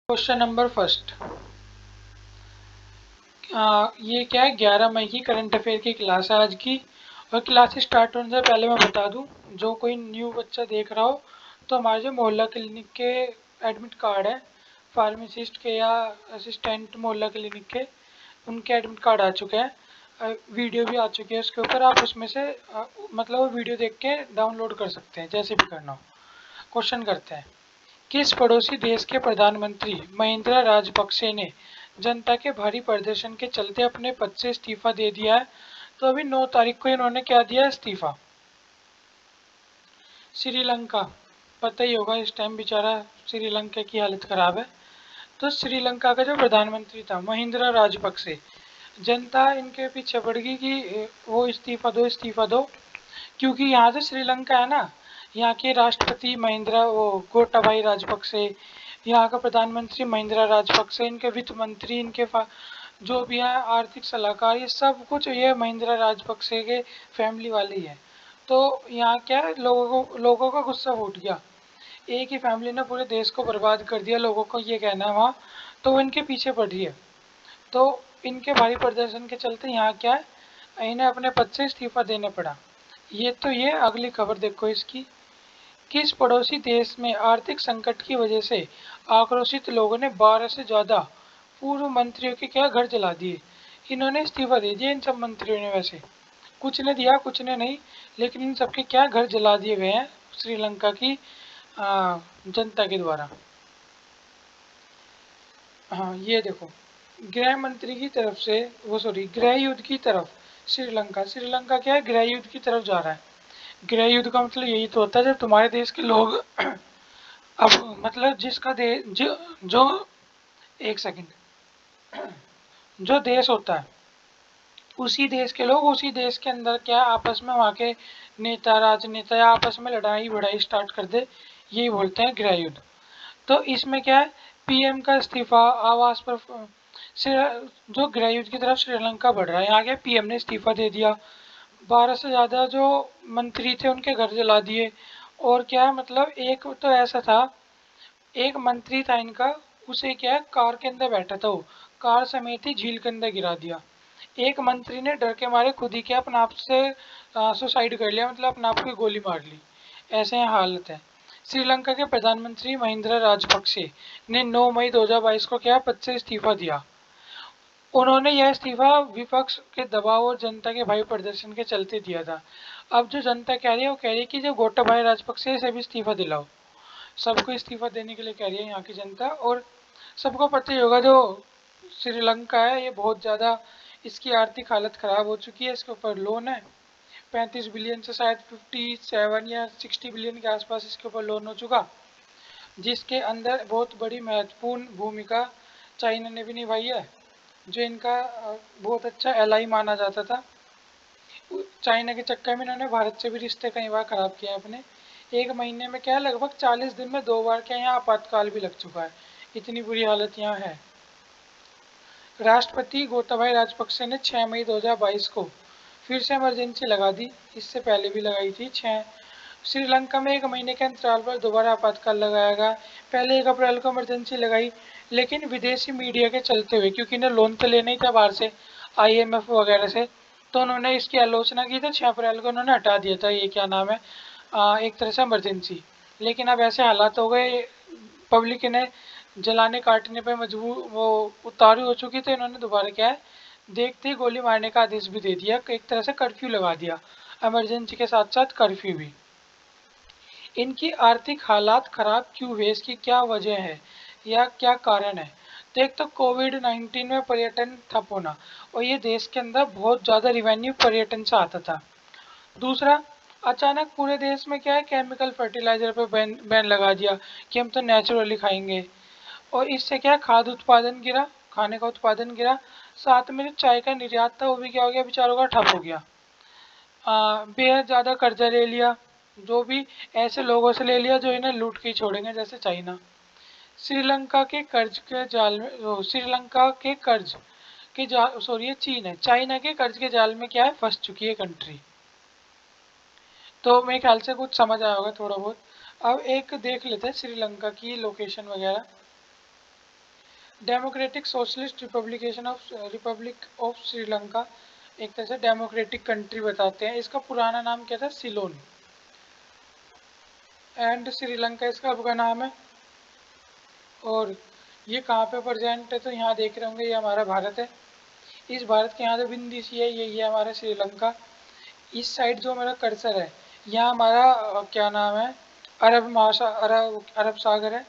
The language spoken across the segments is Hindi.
Question number first. ये क्या है, 11 मई की करंट अफेयर की क्लास है आज की। और क्लास स्टार्ट होने से पहले मैं बता दूं, जो कोई न्यू बच्चा देख रहा हो तो हमारे जो मोहल्ला क्लिनिक के एडमिट कार्ड है, फार्मासिस्ट के या असिस्टेंट मोहल्ला क्लिनिक के, उनके एडमिट कार्ड आ चुके हैं। वीडियो भी आ चुकी है उसके ऊपर, आप उसमें से मतलब वो वीडियो देख के डाउनलोड कर सकते हैं, जैसे भी करना हो। क्वेश्चन करते हैं। किस पड़ोसी देश के प्रधानमंत्री महिंद्रा राजपक्षे ने जनता के भारी प्रदर्शन के चलते अपने पद से इस्तीफा दे दिया है? तो अभी 9 तारीख को इन्होंने क्या दिया इस्तीफा? श्रीलंका। पता ही होगा, इस टाइम बेचारा श्रीलंका की हालत खराब है। तो श्रीलंका का जो प्रधानमंत्री था महिंद्रा राजपक्षे, जनता इनके पीछे पड़ गई कि वो इस्तीफा दो इस्तीफा दो, क्योंकि यहाँ से श्रीलंका है ना, यहाँ के राष्ट्रपति महिंद्रा वो गोटाबाई राजपक्षे, यहाँ का प्रधानमंत्री महिंद्रा राजपक्षे, इनके वित्त मंत्री, इनके जो भी है आर्थिक सलाहकार, ये सब कुछ ये महिंद्रा राजपक्षे के फैमिली वाले ही है। तो यहाँ क्या है, लोगों का गुस्सा फूट गया। एक ही फैमिली ने पूरे देश को बर्बाद कर दिया, लोगों को ये कहना है वहाँ। तो वो इनके पीछे पड़ रही है। तो इनके भारी प्रदर्शन के चलते यहाँ क्या है, इन्हें अपने पद से इस्तीफा देना पड़ा। ये अगली खबर देखो इसकी। किस पड़ोसी देश में आर्थिक संकट की वजह से आक्रोशित लोगों ने 12 से ज्यादा पूर्व मंत्रियों के क्या घर जला दिए? इन्होंने इस्तीफा दे दिया इन सब मंत्रियों ने, वैसे कुछ ने दिया कुछ ने नहीं, लेकिन इन सबके क्या घर जला दिए गए हैं श्रीलंका की जनता के द्वारा। हाँ, ये देखो, गृह मंत्री की तरफ से, वो सॉरी, गृह युद्ध की तरफ श्रीलंका, श्रीलंका क्या है, गृह युद्ध की तरफ जा रहा है। गृह युद्ध का मतलब यही तो होता है जब तुम्हारे देश के लोग अब मतलब जिसका देश जो एक सेकंड, जो देश होता है उसी देश के लोग उसी देश के अंदर क्या आपस में वहाँ के नेता राजनेता या आपस में लड़ाई बढ़ाई स्टार्ट कर दे, यही बोलते हैं गृह युद्ध। तो इसमें क्या है, पीएम का इस्तीफा, आवास पर जो गृह युद्ध की तरफ श्रीलंका बढ़ रहा है, यहाँ के पीएम ने इस्तीफा दे दिया। 12 से ज़्यादा जो मंत्री थे उनके घर जला दिए। और क्या है, मतलब एक तो ऐसा था, एक मंत्री था इनका, उसे क्या है, कार के अंदर बैठा था, वो कार समेत ही झील के अंदर गिरा दिया। एक मंत्री ने डर के मारे खुद ही क्या अपने आप से सुसाइड कर लिया, मतलब अपने आप को गोली मार ली। ऐसे हालत है। श्रीलंका के प्रधानमंत्री महिंद्रा राजपक्षे ने 9 मई 2022 को क्या पद से इस्तीफा दिया। उन्होंने यह इस्तीफा विपक्ष के दबाव और जनता के भारी प्रदर्शन के चलते दिया था। अब जो जनता कह रही है वो कह रही है कि जो गोटाबाया राजपक्षे से भी इस्तीफा दिलाओ। सबको इस्तीफा देने के लिए कह रही है यहाँ की जनता। और सबको पता ही होगा, जो श्रीलंका है ये बहुत ज़्यादा, इसकी आर्थिक हालत ख़राब हो चुकी है, इसके ऊपर लोन है 35 बिलियन से शायद 57 या 60 बिलियन के आसपास इसके ऊपर लोन हो चुका, जिसके अंदर बहुत बड़ी महत्वपूर्ण भूमिका चाइना ने भी निभाई है, जो इनका बहुत अच्छा एलाई माना जाता था। चाइना के चक्कर में इन्होंने भारत से भी रिश्ते कई बार ख़राब किए हैं अपने। एक महीने में क्या है, लगभग 40 दिन में 2 बार क्या यहाँ आपातकाल भी लग चुका है, इतनी बुरी हालत यहाँ है। राष्ट्रपति गोताबाया राजपक्षे ने 6 मई 2022 को फिर से इमरजेंसी लगा दी, इससे पहले भी लगाई थी। श्रीलंका में एक महीने के अंतराल पर दोबारा आपातकाल लगाया गया। पहले 1 अप्रैल को इमरजेंसी लगाई, लेकिन विदेशी मीडिया के चलते हुए, क्योंकि इन्हें लोन तो लेना ही था बाहर से, IMF वगैरह से, तो उन्होंने इसकी आलोचना की तो 6 अप्रैल को उन्होंने हटा दिया था, ये क्या नाम है, एक तरह से इमरजेंसी। लेकिन अब ऐसे हालात हो गए, पब्लिक इन्हें जलाने काटने पे मजबूर, वो उतारू हो चुकी, तो इन्होंने दोबारा क्या है, देखते ही गोली मारने का आदेश भी दे दिया, एक तरह से कर्फ्यू लगा दिया, इमरजेंसी के साथ साथ कर्फ्यू भी। इनकी आर्थिक हालात खराब क्यों हुए, इसकी क्या वजह है या क्या कारण है? तो एक तो कोविड-19 में पर्यटन ठप होना, और ये देश के अंदर बहुत ज़्यादा रिवेन्यू पर्यटन से आता था। दूसरा, अचानक पूरे देश में क्या है, केमिकल फर्टिलाइजर पे बैन बैन लगा दिया कि हम तो नेचुरली खाएंगे, और इससे क्या खाद्य उत्पादन गिरा, खाने का उत्पादन गिरा। साथ में जो चाय का निर्यात था वो भी क्या हो गया, बेचारों का ठप हो गया। बेहद ज़्यादा कर्जा ले लिया, जो भी ऐसे लोगों से ले लिया जो इन्हें लूट के ही छोड़ेंगे, जैसे चाइना। श्रीलंका के कर्ज के जाल में, श्रीलंका के कर्ज के जाल, सॉरी ये चीन है, चाइना के कर्ज के जाल में क्या है, फंस चुकी है कंट्री। तो मेरे ख्याल से कुछ समझ आया होगा थोड़ा बहुत। अब एक देख लेते हैं श्रीलंका की लोकेशन वगैरह। Democratic socialist Republic of Sri Lanka, एक तरह से डेमोक्रेटिक कंट्री बताते हैं। इसका पुराना नाम क्या था? सिलोन। एंड श्रीलंका इसका अब का नाम है। और ये कहाँ पे प्रेजेंट है? तो यहाँ देख रहे होंगे, ये हमारा भारत है। इस भारत के यहाँ जो बिंदी सी है, ये हमारा श्रीलंका। इस साइड जो मेरा कर्सर है, यहाँ हमारा क्या नाम है, अरब सागर है।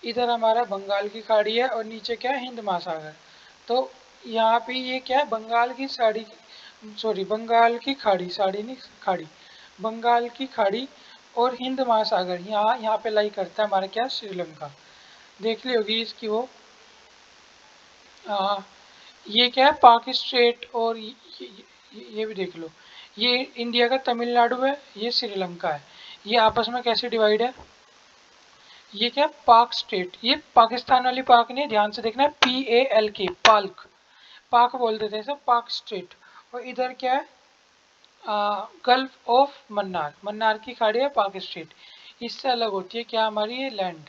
इधर हमारा बंगाल की खाड़ी है और नीचे क्या है? हिंद महासागर। तो यहाँ पे ये क्या है? बंगाल की खाड़ी, साड़ी नहीं खाड़ी, बंगाल की खाड़ी और हिंद महासागर यहाँ पे लाई करता है हमारा क्या? श्रीलंका। देख ली होगी इसकी वो। आ, ये क्या है? पाक स्टेट। और ये भी देख लो, ये इंडिया का तमिलनाडु है, ये श्रीलंका है। ये आपस में कैसे डिवाइड है? ये क्या है? पाक स्टेट। ये पाकिस्तान वाली पाक नहीं है, ध्यान से देखना है, PALK, पाल्क, पाक बोल देते हैं सब, पाक स्टेट। और इधर क्या है? गल्फ ऑफ मन्नार, मन्नार की खाड़ी है, पाक स्टेट। इससे अलग होती है क्या हमारी? ये लैंड।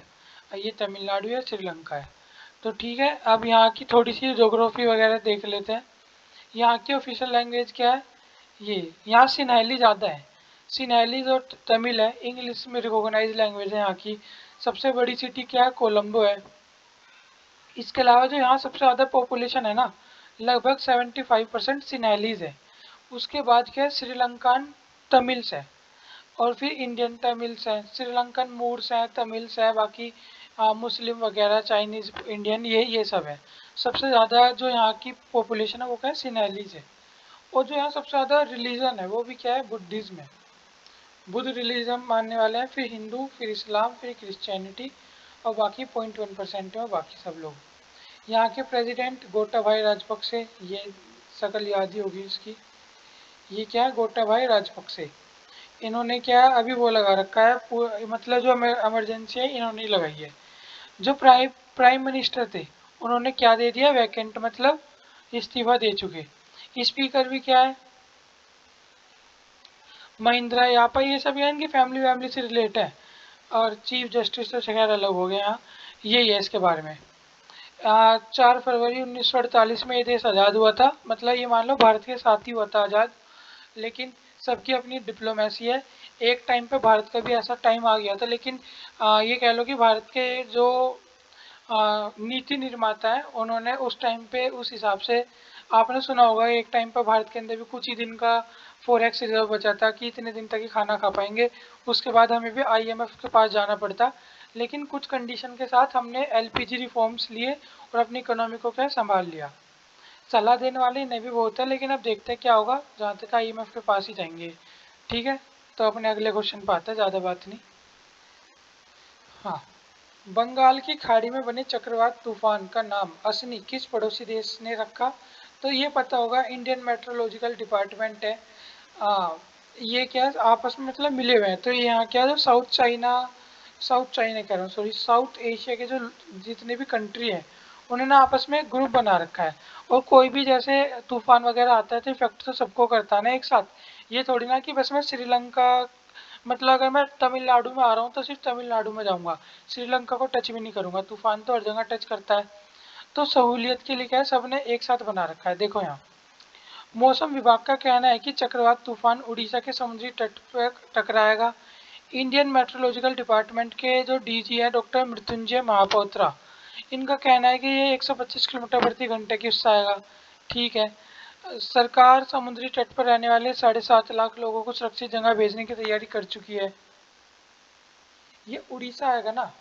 ये तमिलनाडु है, श्रीलंका है। तो ठीक है, अब यहाँ की थोड़ी सी ज्योग्राफी वगैरह देख लेते हैं। यहाँ की ऑफिशियल लैंग्वेज क्या है? ये यहाँ सिन्हली ज़्यादा है। सिन्हली जो तमिल है, इंग्लिश में रिकॉग्नाइज लैंग्वेज है यहाँ की। सबसे बड़ी सिटी क्या है? कोलंबो है। इसके अलावा जो यहाँ सबसे ज़्यादा पॉपुलेशन है ना, लगभग 75% सिन्हलीज है। उसके बाद क्या है? श्रीलंकन तमिल्स है। और फिर इंडियन तमिल्स हैं, श्रीलंकन मूर्स हैं, तमिल्स है, बाकी मुस्लिम वगैरह, चाइनीज, इंडियन, ये सब है। सबसे ज़्यादा जो यहाँ की पॉपुलेशन है वो क्या है? सिन्हलीज है। और जो यहाँ सबसे ज़्यादा रिलीजन है वो भी क्या है? बुद्धिज्म है। बुद्ध रिलीजन मानने वाले हैं, फिर हिंदू, फिर इस्लाम, फिर क्रिश्चियनिटी, और बाकी 0.1% है, और बाकी सब लोग। यहाँ के प्रेसिडेंट गोटाबाया राजपक्षे, ये शकल याद ही होगी इसकी। ये क्या है? गोटाबाया राजपक्षे। इन्होंने क्या अभी वो लगा रखा है, मतलब जो इमरजेंसी है इन्होंने लगाई है। जो प्राइम मिनिस्टर थे, उन्होंने क्या दे दिया? वैकेंट, मतलब इस्तीफा दे चुके। स्पीकर भी क्या है? महिंद्रा यापा, ये सब इनकी फैमिली वैमिली से रिलेट है। और चीफ जस्टिस तो खैर अलग हो गए यहाँ। यही है इसके बारे में। 4 फरवरी 1948 में ये देश आज़ाद हुआ था, मतलब ये मान लो भारत के साथ ही हुआ था आज़ाद। लेकिन सबकी अपनी डिप्लोमेसी है। एक टाइम पे भारत का भी ऐसा टाइम आ गया था, लेकिन ये कह लो कि भारत के जो नीति निर्माता है, उन्होंने उस टाइम पे उस हिसाब से, आपने सुना होगा एक टाइम पे भारत के अंदर भी कुछ ही दिन का फॉरेक्स रिजर्व बचा था कि इतने दिन तक ही खाना खा पाएंगे। उसके बाद हमें भी IMF के पास जाना पड़ता। लेकिन कुछ कंडीशन के साथ हमने LPG रिफॉर्म्स लिए और अपनी इकोनॉमी को क्या संभाल लिया। सलाह देने वाले ने भी बहुत है, लेकिन अब देखते हैं क्या होगा, जहाँ तक IMF के पास ही जाएंगे। ठीक है, तो अपने अगले क्वेश्चन पर आता है, ज़्यादा बात नहीं। हाँ, बंगाल की खाड़ी में बने चक्रवात तूफान का नाम असनी किस पड़ोसी देश ने रखा? तो ये पता होगा, इंडियन मेट्रोलॉजिकल डिपार्टमेंट है। ये क्या है? आपस में मतलब मिले हुए हैं। तो यहाँ क्या है? जो साउथ चाइना कह रहा हूँ, सॉरी, साउथ एशिया के जो जितने भी कंट्री हैं, उन्होंने आपस में ग्रुप बना रखा है। और कोई भी जैसे तूफान वगैरह आता है तो इफेक्ट तो सबको करता है ना एक साथ। ये थोड़ी ना कि बस मैं श्रीलंका, मतलब अगर मैं तमिलनाडु में आ रहा हूँ तो सिर्फ तमिलनाडु में जाऊँगा, श्रीलंका को टच भी नहीं करूँगा। तूफान तो हर जगह टच करता है। तो सहूलियत के लिए क्या है? सबने एक साथ बना रखा है। देखो यहाँ, मौसम विभाग का कहना है कि चक्रवात तूफान उड़ीसा के समुद्री तट पर टकराएगा। इंडियन मेट्रोलॉजिकल डिपार्टमेंट के जो DG है, डॉक्टर मृत्युंजय महापात्रा, इनका कहना है कि ये 125 किलोमीटर प्रति घंटे की उससे आएगा। ठीक है। सरकार समुद्री तट पर रहने वाले 7.5 लाख लोगों को सुरक्षित जगह भेजने की तैयारी कर चुकी है। ये उड़ीसा आएगा ना।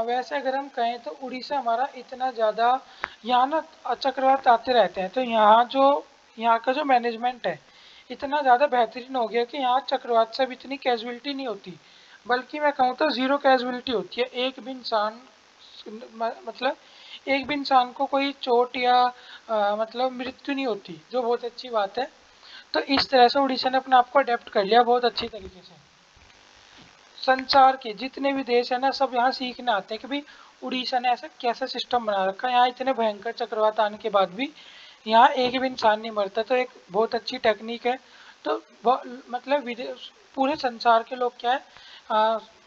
वैसे अगर हम कहें तो उड़ीसा हमारा इतना ज़्यादा, यहाँ ना चक्रवात आते रहते हैं, तो यहाँ का जो मैनेजमेंट है इतना ज़्यादा बेहतरीन हो गया कि यहाँ चक्रवात से अब इतनी कैजुअलिटी नहीं होती। बल्कि मैं कहूँ तो ज़ीरो कैजुअलिटी होती है। एक भी इंसान, मतलब एक भी इंसान को कोई चोट या मतलब मृत्यु नहीं होती, जो बहुत अच्छी बात है। तो इस तरह से उड़ीसा ने अपने आप को अडेप्ट कर लिया बहुत अच्छी तरीके से। संसार के जितने भी देश है ना, सब यहाँ सीखने आते हैं कि भाई उड़ीसा ने ऐसा कैसा सिस्टम बना रखा है। यहाँ इतने भयंकर चक्रवात आने के बाद भी यहाँ एक भी इंसान नहीं मरता, तो एक बहुत अच्छी टेक्निक है। तो मतलब विदेश, पूरे संसार के लोग क्या है,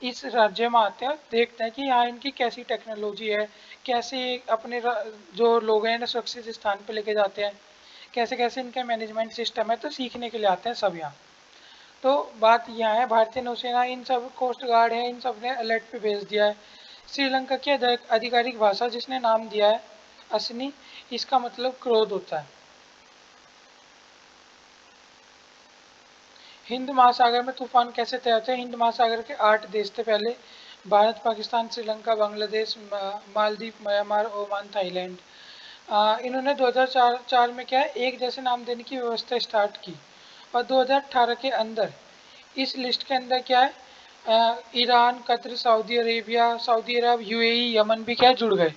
इस राज्य में आते हैं, देखते हैं कि यहाँ इनकी कैसी टेक्नोलॉजी है, कैसे अपने जो लोग हैं इन्हें सुरक्षित स्थान पे लेके जाते हैं, कैसे कैसे इनका मैनेजमेंट सिस्टम है, तो सीखने के लिए आते हैं सब यहाँ। तो बात यहाँ है, भारतीय नौसेना इन सब कोस्ट गार्ड है, इन सब ने अलर्ट पे भेज दिया है। श्रीलंका की आधिकारिक भाषा जिसने नाम दिया है असनी, इसका मतलब क्रोध होता है। हिंद महासागर में तूफान कैसे तय होते हैं? हिंद महासागर के 8 देश थे पहले, Bharat, Pakistan, Sri Lanka, Bangladesh, Maldives, Myanmar, Oman, Thailand. इन्होंने 2004 में क्या है, एक जैसे नाम देने की व्यवस्था स्टार्ट की, और 2018 के अंदर इस लिस्ट के अंदर क्या है, ईरान, कतर, सऊदी अरब, यूएई, यमन भी क्या जुड़ गए।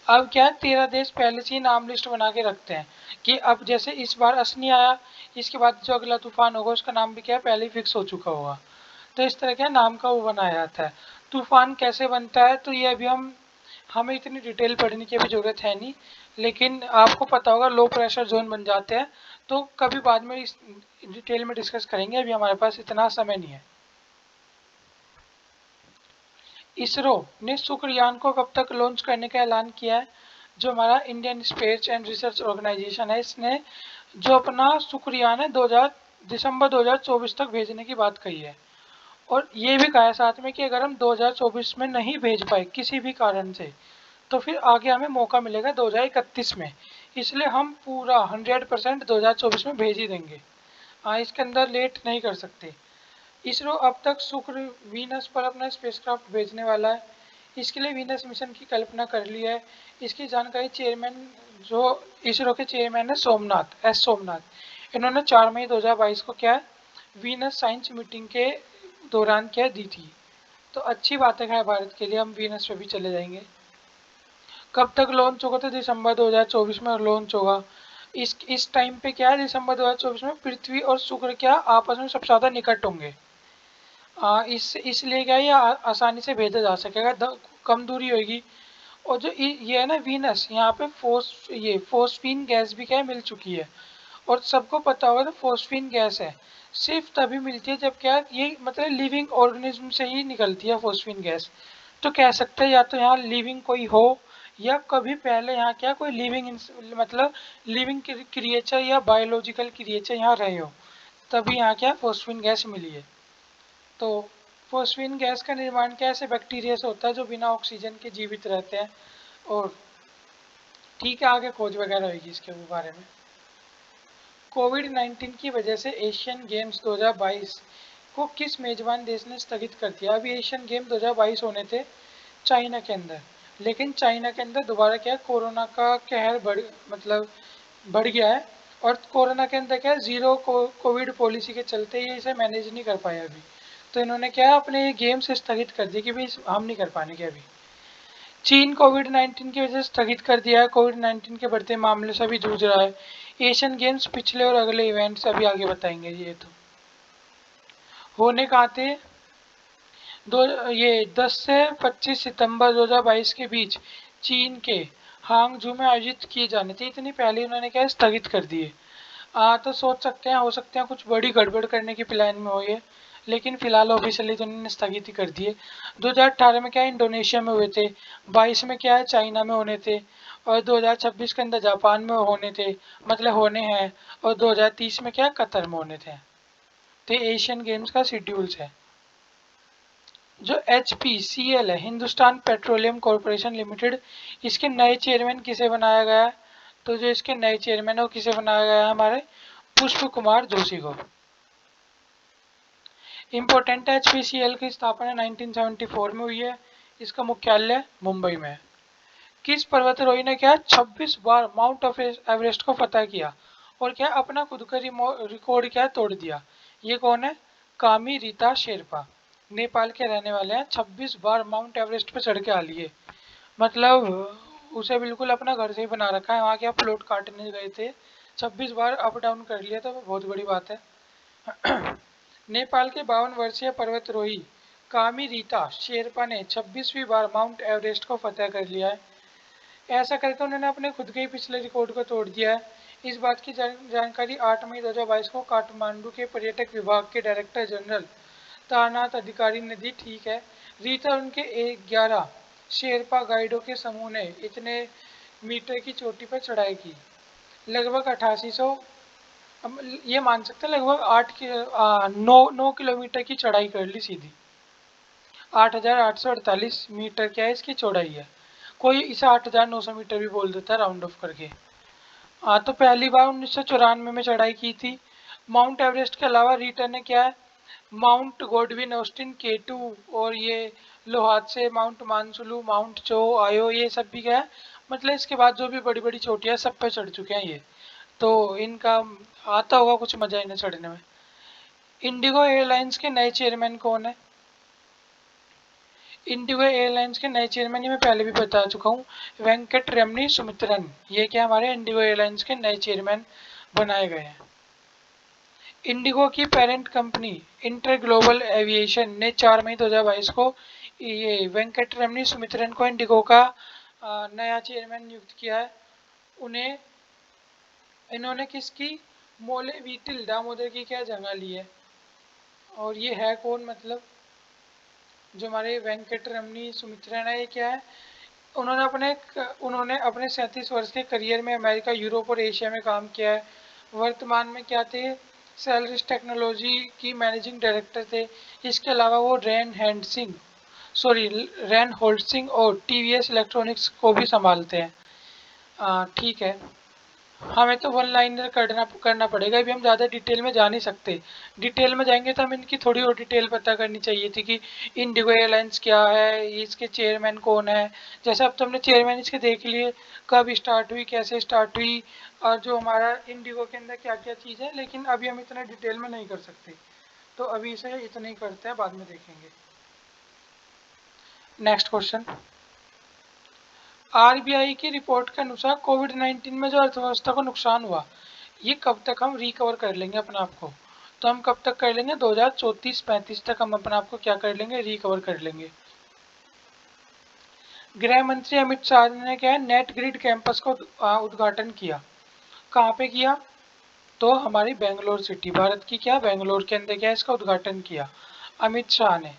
अब क्या है, 13 देश पहले से ही नाम लिस्ट बना के रखते हैं कि अब जैसे इस बार असनी आया, इसके बाद जो अगला तूफान होगा उसका नाम भी क्या है, पहले ही फिक्स हो चुका होगा। तो इस तरह क्या नाम का वो बनाया जाता है। तूफान कैसे बनता है, तो ये अभी हमें इतनी डिटेल पढ़ने की अभी ज़रूरत है नहीं, लेकिन आपको पता होगा लो प्रेशर जोन बन जाते हैं, तो कभी बाद में इस डिटेल में डिस्कस करेंगे, अभी हमारे पास इतना समय नहीं है। इसरो ने शुक्रयान को कब तक लॉन्च करने का ऐलान किया है? जो हमारा Indian Space and Research Organisation है, इसने जो अपना शुक्रयान है 2000 दिसंबर 2024 तक भेजने की बात कही है, और ये भी कहा है साथ में कि अगर हम 2024 में नहीं भेज पाए किसी भी कारण से, तो फिर आगे हमें मौका मिलेगा 2031 में, इसलिए हम पूरा 100% 2024 में भेज ही देंगे। हाँ, इसके अंदर लेट नहीं कर सकते। इसरो अब तक शुक्र, वीनस पर अपना स्पेसक्राफ्ट भेजने वाला है। इसके लिए वीनस मिशन की कल्पना कर ली है। इसकी जानकारी चेयरमैन, जो इसरो के चेयरमैन है सोमनाथ, इन्होंने 4 मई 2022 को क्या है, वीनस साइंस मीटिंग के दौरान क्या दी थी। तो अच्छी बात है भारत के लिए, हम वीनस पे भी चले जाएंगे। कब तक लॉन्च होगा? तो दिसंबर 2024 में लॉन्च होगा। इस टाइम पे क्या है, दिसंबर 2024 में पृथ्वी और शुक्र क्या आपस में सबसे ज़्यादा निकट होंगे। इसलिए क्या ये आसानी से भेजा जा सकेगा, कम दूरी होगी। और जो ये है ना वीनस, यहाँ पे फोस्फीन गैस भी क्या है, मिल चुकी है। और सबको पता होगा तो फोस्फीन गैस है सिर्फ तभी मिलती है जब क्या ये मतलब लिविंग ऑर्गेनिज्म से ही निकलती है फोस्फीन गैस। तो कह सकते हैं या तो यहाँ लिविंग कोई हो, या कभी पहले यहाँ क्या कोई लिविंग मतलब लिविंग क्रिएचर या बायोलॉजिकल क्रिएचर यहाँ रहे हो, तभी यहाँ क्या फोस्फीन गैस मिली है। तो फोस्फीन गैस का निर्माण क्या ऐसे बैक्टीरिया से होता है जो बिना ऑक्सीजन के जीवित रहते हैं। और ठीक है, आगे खोज वगैरह होगी इसके बारे में। कोविड-19 की वजह से एशियन गेम्स 2022 को किस मेजबान देश ने स्थगित कर दिया? अभी एशियन गेम 2022 होने थे चाइना के अंदर, लेकिन चाइना के अंदर दोबारा क्या है, कोरोना का कहर बढ़ गया है। और कोरोना के अंदर क्या है, जीरो कोविड पॉलिसी के चलते ये इसे मैनेज नहीं कर पाया अभी। तो इन्होंने क्या है, अपने ये गेम्स स्थगित कर दिए कि भाई हम नहीं कर पाएंगे अभी। चीन कोविड-19 की वजह से स्थगित कर दिया है, कोविड-19 के बढ़ते मामले से अभी जूझ रहा है। एशियन गेम्स पिछले और अगले इवेंट्स अभी आगे बताएंगे। ये तो होने कहाँ थे, दो ये 10 से 25 सितंबर 2022 के बीच चीन के हांगझू में आयोजित किए जाने थे, इतनी पहले उन्होंने क्या स्थगित कर दिए। तो सोच सकते हैं, हो सकते हैं कुछ बड़ी गड़बड़ करने की प्लान में हो ये, लेकिन फिलहाल ऑफिशियली तो उन्होंने स्थगित ही कर दिए। 2018 में क्या इंडोनेशिया में हुए थे, 22 में क्या है चाइना में होने थे, और 2026 के अंदर जापान में होने थे, मतलब होने हैं, और 2030 में क्या कतर में होने थे। तो एशियन गेम्स का शेड्यूल्स है। जो HPCL है, हिंदुस्तान पेट्रोलियम कॉरपोरेशन लिमिटेड, इसके नए चेयरमैन किसे बनाया गया है? तो जो इसके नए चेयरमैन है वो किसे बनाया गया है, हमारे पुष्प कुमार जोशी को। इम्पोर्टेंट है, HPCL की स्थापना 1974 में हुई है, इसका मुख्यालय मुंबई में है। किस पर्वतारोही ने क्या 26 बार माउंट एवरेस्ट को फतह किया और क्या अपना खुद का रिकॉर्ड क्या तोड़ दिया? ये कौन है? कामी रीता शेरपा, नेपाल के रहने वाले हैं। 26 बार माउंट एवरेस्ट पे चढ़ के आ लिए, मतलब उसे बिल्कुल अपना घर से ही बना रखा है, वहाँ क्या प्लॉट काटने गए थे, 26 बार अप डाउन कर लिया, तो बहुत बड़ी बात है। नेपाल के 52 वर्षीय पर्वतारोही कामी रीता शेरपा ने 26वीं बार माउंट एवरेस्ट को फतह कर लिया है। ऐसा करके उन्होंने अपने खुद के ही पिछले रिकॉर्ड को तोड़ दिया है। इस बात की जानकारी 8 मई 2022 को काठमांडू के पर्यटक विभाग के डायरेक्टर जनरल तारनाथ अधिकारी ने दी, ठीक है। रीता और उनके 11 शेरपा गाइडों के समूह ने इतने मीटर की चोटी पर चढ़ाई की, लगभग 8800, हम ये मान सकते हैं लगभग 9 किलोमीटर की चढ़ाई कर ली सीधी। 8848 मीटर क्या है इसकी चौड़ाई है। कोई इसे 8900 मीटर भी बोल देता है राउंड ऑफ करके। हाँ, तो पहली बार 1994 में चढ़ाई की थी। माउंट एवरेस्ट के अलावा रीटा ने क्या है, माउंट गोडविन ऑस्टिन K2 और ये लोहातसे माउंट मानसुलू माउंट चो आयो, ये सब भी क्या है, मतलब इसके बाद जो भी बड़ी बड़ी चोटियाँ सब पे चढ़ चुके हैं ये। तो इनका आता होगा कुछ मजा इन्हें चढ़ने में। इंडिगो एयरलाइंस के नए चेयरमैन कौन है? इंडिगो एयरलाइंस के नए चेयरमैन, ये मैं पहले भी बता चुका हूँ, वेंकट रमनी सुमित्रन। ये क्या हमारे इंडिगो एयरलाइंस के नए चेयरमैन बनाए गए हैं। इंडिगो की parent company inter global aviation ने 4 मई 2022 को ये वेंकट रमनी सुमित्रन को इंडिगो का नया चेयरमैन नियुक्त किया है। उन्हें इन्होंने किसकी, मोले वीटिल दामोदर की क्या जगह ली है। और ये है कौन, मतलब जो हमारे वेंकट रमनी सुमित्रन है, ये क्या है, उन्होंने अपने 37 वर्ष के करियर में अमेरिका, यूरोप और एशिया में काम किया है। वर्तमान में क्या थे, सेलरिस टेक्नोलॉजी की मैनेजिंग डायरेक्टर थे। इसके अलावा वो रैन होल्डसिंग और टीवीएस इलेक्ट्रॉनिक्स को भी संभालते हैं। ठीक है, हमें तो वन लाइनर करना पड़ेगा, अभी हम ज़्यादा डिटेल में जा नहीं सकते। डिटेल में जाएंगे तो हम इनकी थोड़ी और डिटेल पता करनी चाहिए थी कि इंडिगो एयरलाइंस क्या है, इसके चेयरमैन कौन है। जैसे अब तो हमने चेयरमैन इसके देख लिए, कब स्टार्ट हुई, कैसे स्टार्ट हुई, और जो हमारा इंडिगो के अंदर क्या क्या चीज़ है, लेकिन अभी हम इतना डिटेल में नहीं कर सकते। तो अभी इसे इतना ही करते हैं, बाद में देखेंगे। नेक्स्ट क्वेश्चन, आरबीआई की रिपोर्ट के अनुसार कोविड-19 में जो अर्थव्यवस्था को नुकसान हुआ, ये कब तक हम रिकवर कर लेंगे अपने आप को? तो हम कब तक कर लेंगे, 2034-35 तक हम अपने आप को क्या कर लेंगे, रिकवर कर लेंगे। गृह मंत्री अमित शाह ने क्या है, नेट ग्रिड कैंपस का उद्घाटन किया। कहाँ पे किया, तो हमारी बेंगलोर सिटी, भारत की क्या, बेंगलोर के अंदर क्या इसका उद्घाटन किया अमित शाह ने।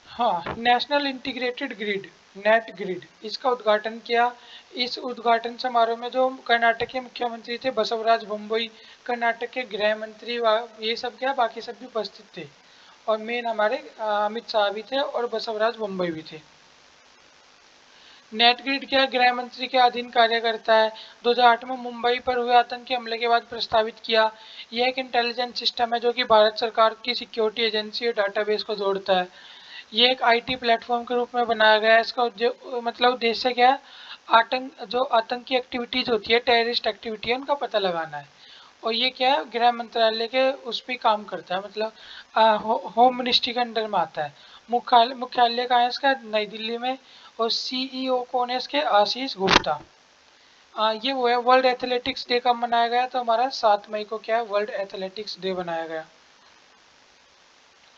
हाँ, national integrated grid, net grid, इसका उद्घाटन किया। इस उद्घाटन समारोह में जो कर्नाटक के मुख्यमंत्री थे बसवराज बोम्मई, कर्नाटक के गृह मंत्री, ये सब क्या बाकी सब भी उपस्थित थे। और मेन हमारे अमित शाह भी थे और बसवराज बोम्मई भी थे। नेट ग्रिड क्या गृह मंत्री के अधीन कार्य करता है। 2008 में मुंबई पर हुए आतंकी हमले के बाद प्रस्तावित किया। यह एक इंटेलिजेंस सिस्टम है जो कि भारत सरकार की सिक्योरिटी एजेंसी और डाटाबेस को जोड़ता है। ये एक आईटी प्लेटफॉर्म के रूप में बनाया गया है। इसका मतलब उद्देश्य क्या है, जो आतंकी एक्टिविटीज होती है, टेररिस्ट एक्टिविटी है, उनका पता लगाना है। और ये क्या है, गृह मंत्रालय के उस पर काम करता है, मतलब होम मिनिस्ट्री के अंडर में आता है। मुख्यालय कहाँ है इसका, नई दिल्ली में। और सीईओ कौन है इसके, आशीष गुप्ता। ये वो है। वर्ल्ड एथलेटिक्स डे कब मनाया गया, तो हमारा 7 मई को क्या है, वर्ल्ड एथलेटिक्स डे बनाया गया।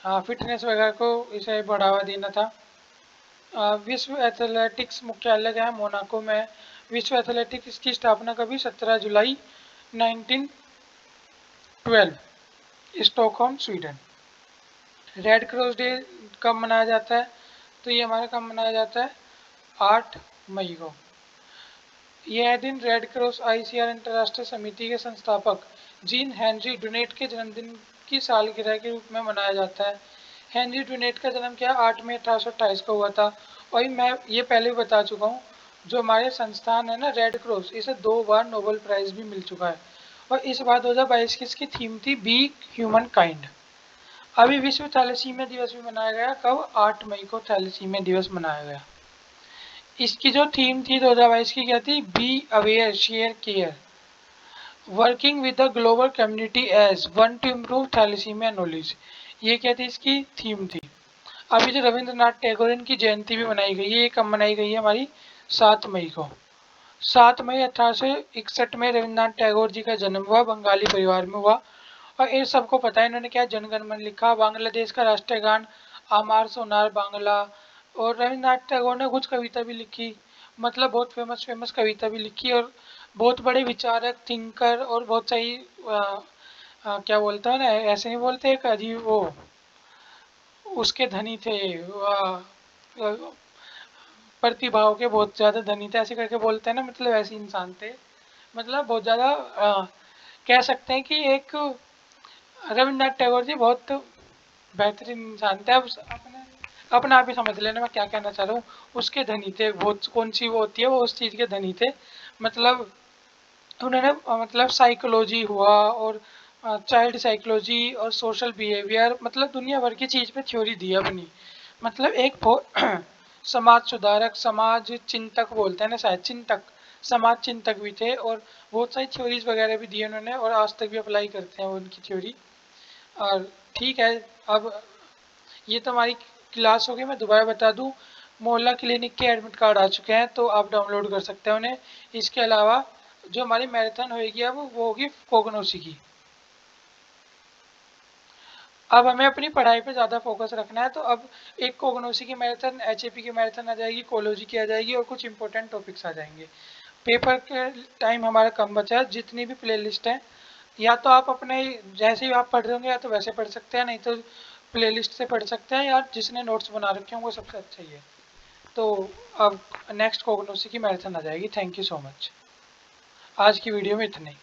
हाँ, फिटनेस वगैरह को इसे बढ़ावा देना था। विश्व एथलेटिक्स मुख्यालय क्या है, मोनाको में है। विश्व एथलेटिक्स की स्थापना कभी, 17 जुलाई 1912, Stockholm Sweden. Red cross day कब मनाया जाता है, तो ये हमारा कब मनाया जाता है, 8 मई को। यह दिन रेड क्रॉस आईसीआर अंतर्राष्ट्रीय समिति के संस्थापक जीन हेनरी डुनेट के जन्मदिन की सालगिरह के रूप में मनाया जाता है। हेनरी डुनेट का जन्म क्या, 8 मई 1828 को हुआ था। और मैं ये पहले भी बता चुका हूँ, जो हमारे संस्थान है ना रेड क्रॉस, इसे 2 बार नोबेल प्राइज भी मिल चुका है। और इस बार 2022 की इसकी थीम थी बी ह्यूमन काइंड। अभी विश्व थैलेसीमिया दिवस भी मनाया गया, कब, 8 मई को थैलेसीमिया दिवस मनाया गया। इसकी जो थीम थी 2022 की क्या थी, be aware share care working with the global community as one to improve thalassemia knowledge. ये क्या थी, इसकी थीम थी। अभी जो रविंद्रनाथ टैगोर इनकी जयंती भी मनाई गई है, ये कब मनाई गई है हमारी, 7 मई को। 7 मई 1861 में रविंद्रनाथ टैगोर जी का जन्म हुआ, बंगाली परिवार में हुआ। और इन सबको पता है इन्होंने क्या जनगण मन लिखा, बांग्लादेश का राष्ट्रीय गान आमार सोनार बांग्ला। और रविंद्रनाथ टैगोर ने कुछ कविता भी लिखी, मतलब बहुत फेमस फेमस कविता भी लिखी। और बहुत बड़े विचारक, थिंकर और बहुत सही क्या बोलता है ना, ऐसे नहीं बोलते, एक अजीब वो उसके धनी थे, प्रतिभाओं के बहुत ज्यादा धनी थे, ऐसे करके बोलते हैं ना, मतलब ऐसे इंसान थे, मतलब बहुत ज्यादा कह सकते हैं कि एक रविन्द्रनाथ टैगोर जी बहुत बेहतरीन इंसान थे। अब अपने अपना आप ही समझ लेना मैं क्या कहना चाह रहा हूँ। उसके धनी थे बहुत, कौन सी वो होती है वो, उस चीज के धनी थे। मतलब उन्होंने मतलब साइकोलॉजी हुआ और चाइल्ड साइकोलॉजी और सोशल बिहेवियर, मतलब दुनिया भर की चीज पे थ्योरी दी है अपनी। मतलब एक समाज सुधारक, समाज चिंतक बोलते हैं ना शायद, चिंतक, समाज चिंतक भी थे, और बहुत सारी थ्योरीज वगैरह भी दी उन्होंने, और आज तक भी अप्लाई करते हैं वो उनकी थ्योरी। और ठीक है, अब ये तो हमारी क्लास होगी, मैं दोबारा बता दूं, मोहल्ला क्लिनिक के एडमिट कार्ड आ चुके हैं, तो आप डाउनलोड कर सकते हैं उन्हें। इसके अलावा जो हमारी मैराथन होगी अब वो होगी कोगनोसी की। अब हमें अपनी पढ़ाई पे ज़्यादा फोकस रखना है, तो अब एक कोगनोसी की मैराथन, एचएपी की मैराथन आ जाएगी, कोलोजी की आ जाएगी, और कुछ इंपॉर्टेंट टॉपिक्स आ जाएंगे। पेपर के टाइम हमारा कम बचा है, जितनी भी प्ले लिस्ट है, या तो आप अपने जैसे ही आप पढ़ रहे होंगे या तो वैसे पढ़ सकते हैं, नहीं तो प्ले लिस्ट से पढ़ सकते हैं, या जिसने नोट्स बना रखे हों वो सबसे अच्छा ही है। तो अब नेक्स्ट कोगनोसी की मैराथन आ जाएगी। Thank you so much. आज की वीडियो में इतना ही।